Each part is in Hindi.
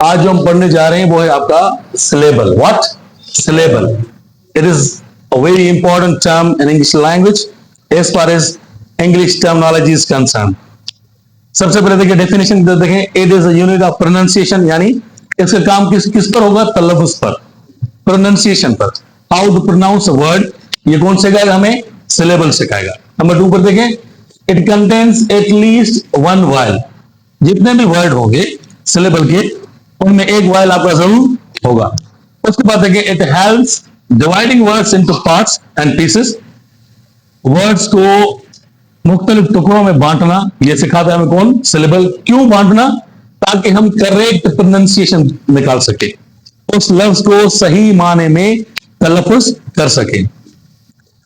आज जो हम पढ़ने जा रहे हैं वो है आपका syllable. What? Syllable. It is a very important term in English language as far as English terminology is concerned. सबसे पहले देखिए डेफिनेशन देखें. It is a unit of pronunciation, यानी इसका काम किस पर होगा? तलफ़ुज़ पर, प्रोनाउंसिएशन पर. How to pronounce a word, ये कौन सिखाएगा हमें? Syllable सिखाएगा. नंबर 2 पर देखें. It contains at least one vowel. जितने भी वर्ड होंगे syllable के, उनमें एक vowel आपका जरूर होगा. उसके बाद देखिए it helps dividing words into parts and pieces. Words को मुख्तलिफ टुकड़ों में बांटना, ये सिखाता है हमें कौन? Syllable. क्यों बांटना? ताकि हम करेक्ट प्रोनाउंसिएशन निकाल सके, उस लफ्ज को सही माने में तलफ़ुज़ कर सके.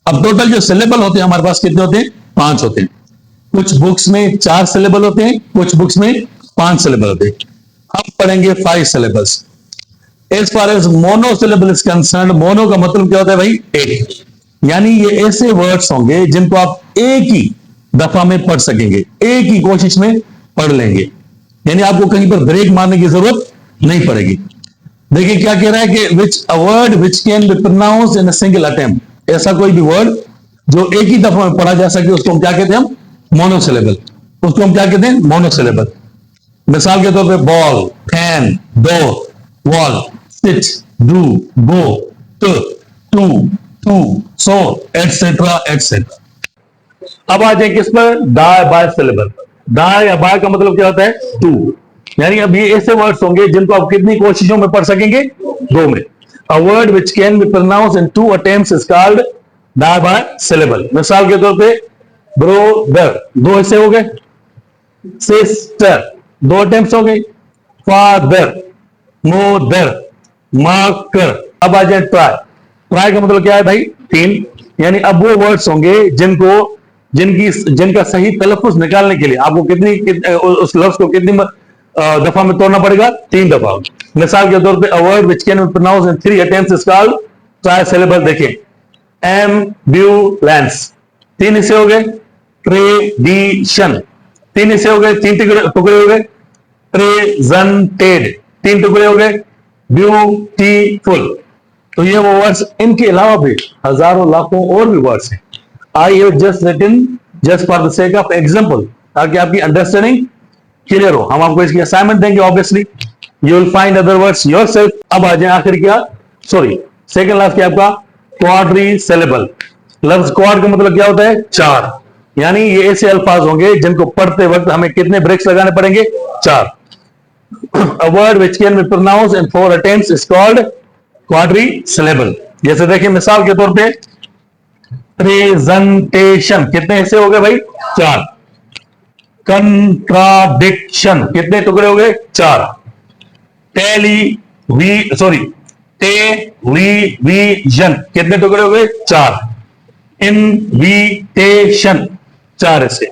अब टोटल जो सिलेबल होते हैं हमारे पास कितने होते हैं? 5 होते हैं. कुछ बुक्स में 4 सिलेबल होते हैं, कुछ बुक्स में 5 सिलेबल होते हैं. हम पढ़ेंगे 5 syllables. As far as mono syllable is concerned, mono का मतलब क्या होता है भाई? एक. यानी ये ऐसे वर्ड्स होंगे जिनको आप एक ही दफा में पढ़ सकेंगे, एक ही कोशिश में पढ़ लेंगे, यानी आपको कहीं पर ब्रेक मारने की जरूरत नहीं पड़ेगी. देखिए क्या कह रहा है कि which a word which can be pronounced in a single attempt. ऐसा कोई भी वर्ड जो एक ही दफा में पढ़ा जा सके उसको हम क्या कहते हैं? हम मोनोसिलेबल. उसको हम क्या कहते हैं? मोनोसिलेबल. मिसाल के तौर पे ball, fan, door, wall, sit, do, go, two, so, etcetera etcetera. अब आ जाए किस पर? Di bi syllable. डाई या बाय का मतलब क्या होता है? 2. यानी अब ये ऐसे वर्ड्स होंगे जिनको आप कितनी कोशिशों में पढ़ सकेंगे? 2 में. A word which can be pronounced in 2 attempts is called die by syllable. मिसाल के तौर पे brother, 2 हिस्से हो गए. sister, 2 attempts हो गई. father, mother, marker. अब आ जाए try. try का मतलब क्या है भाई? 3. यानी अब वो वर्ड्स होंगे जिनका सही तलफ़ुज़ निकालने के लिए आपको उस लफ्ज को कितनी दफा में तोड़ना पड़ेगा? 3 दफा. मिसाल के तौर पे a word which can be pronounced in 3 attempts is called trisyllable. देखिए ambulance, 3 हिस्से हो गए. tradition, 3 हिस्से हो गए, 3 टुकड़े हो गए. presented, 3 टुकड़े हो गए. beautiful. तो ये वो वर्ड्स, इनके अलावा भी हजारों लाखों और भी वर्ड्स हैं. I have just written just for the sake of example, ताकि आपकी अंडरस्टैंडिंग क्लियर हो. हम आपको इसकी असाइनमेंट देंगे. Obviously you will find other words yourself. अब आ जाए आखिर क्या? सेकंड लास्ट क्या आपका? क्वाड्रिसिलेबल. लफ्ज क्वाड का मतलब क्या होता है? 4. यानी ये ऐसे अल्फाज होंगे जिनको पढ़ते वक्त हमें कितने ब्रेक्स लगाने पड़ेंगे? 4. A word which can be pronounced in 4 attempts is called quadrisyllable. जैसे देखिए मिसाल के तौर पे प्रेजेंटेशन, कितने हिस्से हो गए भाई? 4. कंट्राडिक्शन, कितने टुकड़े हो गए? 4. टेलीविजन, कितने टुकड़े हो गए? 4. इनविटेशन, 4 हिस्से.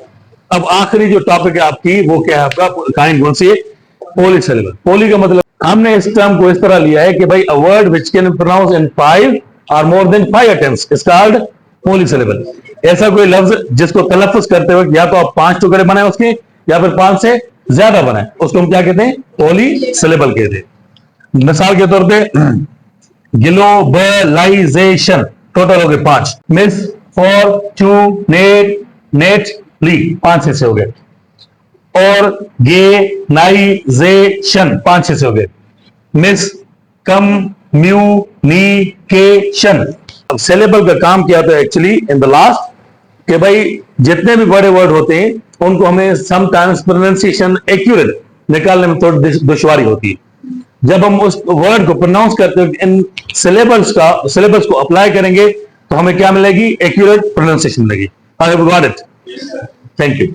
अब आखिरी जो टॉपिक है आपकी वो क्या है? आपका काइंड कौन सी है? पॉलीसिलेबल. पॉली का मतलब हमने इस टर्म को इस तरह लिया है कि भाई a word which can be pronounced in 5 और more than 5 attempts is called polysyllable. ऐसा कोई लफ्ज जिसको तलफ़ुज़ करते वक्त या तो आप 5 टुकड़े बनाए उसके, या फिर 5 से ज्यादा बनाए, उसको हम क्या कहते हैं? पॉलीसिलेबल कहते हैं. मिसाल के तौर पे ग्लोबलाइजेशन, टोटल हो गए 5. मिस फॉर्चूनेटली, 5 हिस्से हो गए. ऑर्गेनाइजेशन, 5 हिस्से हो गए. Miss communication. अब सिलेबल का काम क्या होता है एक्चुअली इन द लास्ट, कि भाई जितने भी बड़े वर्ड होते हैं उनको हमें समटाइम्स प्रोनाउंसिएशन एक्यूरेट निकालने में थोड़ी दुश्वारी होती है. जब हम उस वर्ड को प्रोनाउंस करते हैं इन सिलेबल्स को अप्लाई करेंगे तो हमें क्या मिलेगी? एक्यूरेट प्रोनाउंसिएशन मिलेगी. I have got it. Thank you.